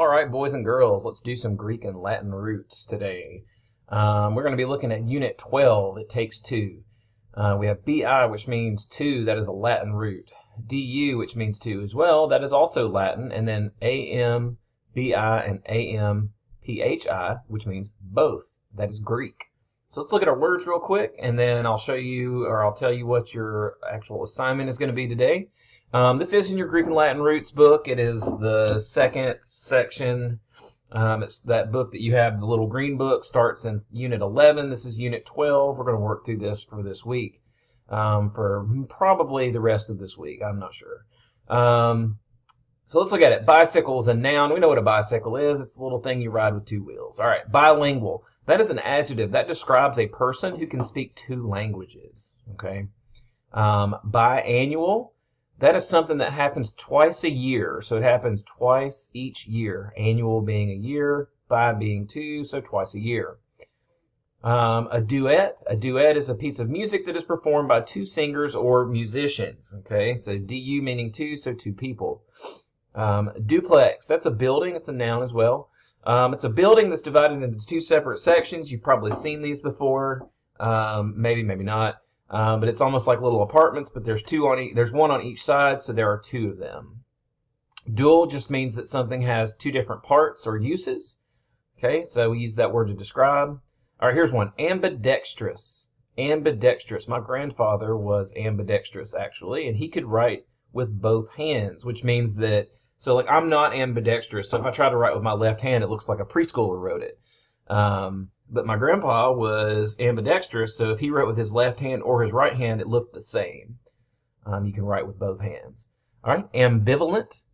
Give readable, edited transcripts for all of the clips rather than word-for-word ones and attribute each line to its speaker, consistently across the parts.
Speaker 1: All right, boys and girls, let's do some Greek and Latin roots today. We're going to be looking at Unit 12, it takes two. We have bi, which means two, that is a Latin root. Du, which means two as well, that is also Latin. And then am, bi, and am, phi, which means both, that is Greek. So let's look at our words real quick, and then I'll show you, or I'll tell you what your actual assignment is going to be today. This is in your Greek and Latin Roots book. It is the second section. It's that book that you have, the little green book, starts in Unit 11. This is Unit 12. We're going to work through this for this week, for probably the rest of this week. I'm not sure. So let's look at it. Bicycle is a noun. We know what a bicycle is. It's a little thing you ride with two wheels. All right, bilingual. That is an adjective. That describes a person who can speak two languages. Okay. Biannual. That is something that happens twice a year. So it happens twice each year. Annual being a year, bi being two, so twice a year. A duet. A duet is a piece of music that is performed by two singers or musicians. Okay, so du meaning two, so two people. Duplex. That's a building. It's a noun as well. It's a building that's divided into two separate sections. You've probably seen these before. Maybe not. But it's almost like little apartments, but there's there's one on each side, so there are two of them. Dual just means that something has two different parts or uses. Okay, so we use that word to describe. All right, here's one. Ambidextrous. Ambidextrous. My grandfather was ambidextrous, actually, and he could write with both hands, which means that, so like I'm not ambidextrous, so if I try to write with my left hand, it looks like a preschooler wrote it. But my grandpa was ambidextrous, so if he wrote with his left hand or his right hand, it looked the same. You can write with both hands. All right, ambivalent.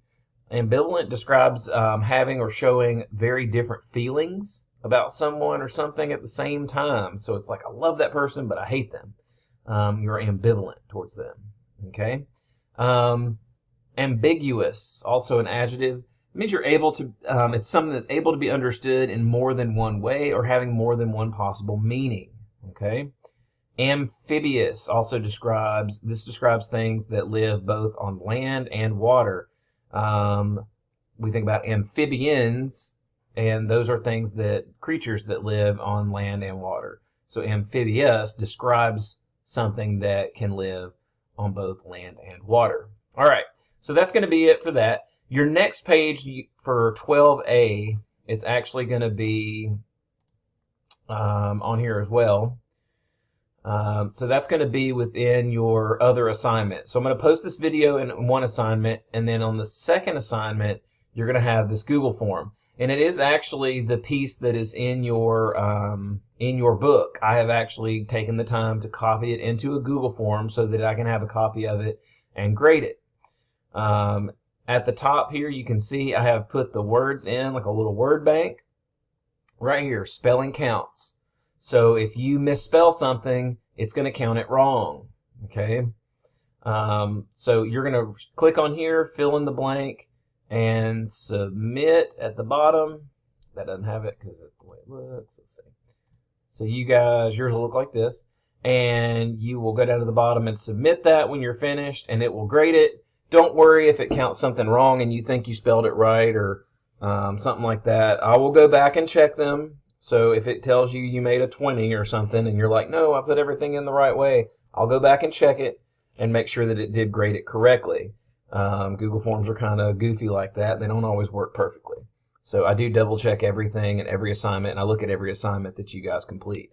Speaker 1: Ambivalent describes having or showing very different feelings about someone or something at the same time. So it's like, I love that person, but I hate them. You're ambivalent towards them. Okay. Ambiguous, also an adjective. It means you're able to, it's something that's able to be understood in more than one way or having more than one possible meaning. Okay. Amphibious also describes things that live both on land and water. We think about amphibians, and those are creatures that live on land and water. So amphibious describes something that can live on both land and water. All right. So that's going to be it for that. Your next page for 12A is actually going to be on here as well. So that's going to be within your other assignment. So I'm going to post this video in one assignment, and then on the second assignment, you're going to have this Google form. And it is actually the piece that is in your book. I have actually taken the time to copy it into a Google form so that I can have a copy of it and grade it. At the top here, you can see I have put the words in like a little word bank. Right here, spelling counts. So if you misspell something, it's going to count it wrong. Okay. So you're going to click on here, fill in the blank, and submit at the bottom. That doesn't have it because that's the way it looks. Let's see. So you guys, yours will look like this. And you will go down to the bottom and submit that when you're finished, and it will grade it. Don't worry if it counts something wrong and you think you spelled it right or something like that. I will go back and check them. So if it tells you you made a 20 or something and you're like, no, I put everything in the right way, I'll go back and check it and make sure that it did grade it correctly. Google Forms are kind of goofy like that. They don't always work perfectly. So I do double check everything and every assignment, and I look at every assignment that you guys complete.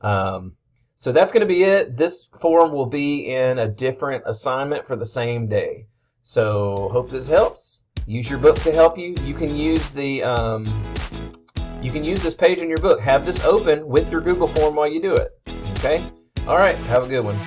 Speaker 1: So that's going to be it. This form will be in a different assignment for the same day. So hope this helps. Use your book to help you. You can use the you can use this page in your book. Have this open with your Google form while you do it. Okay? All right. Have a good one.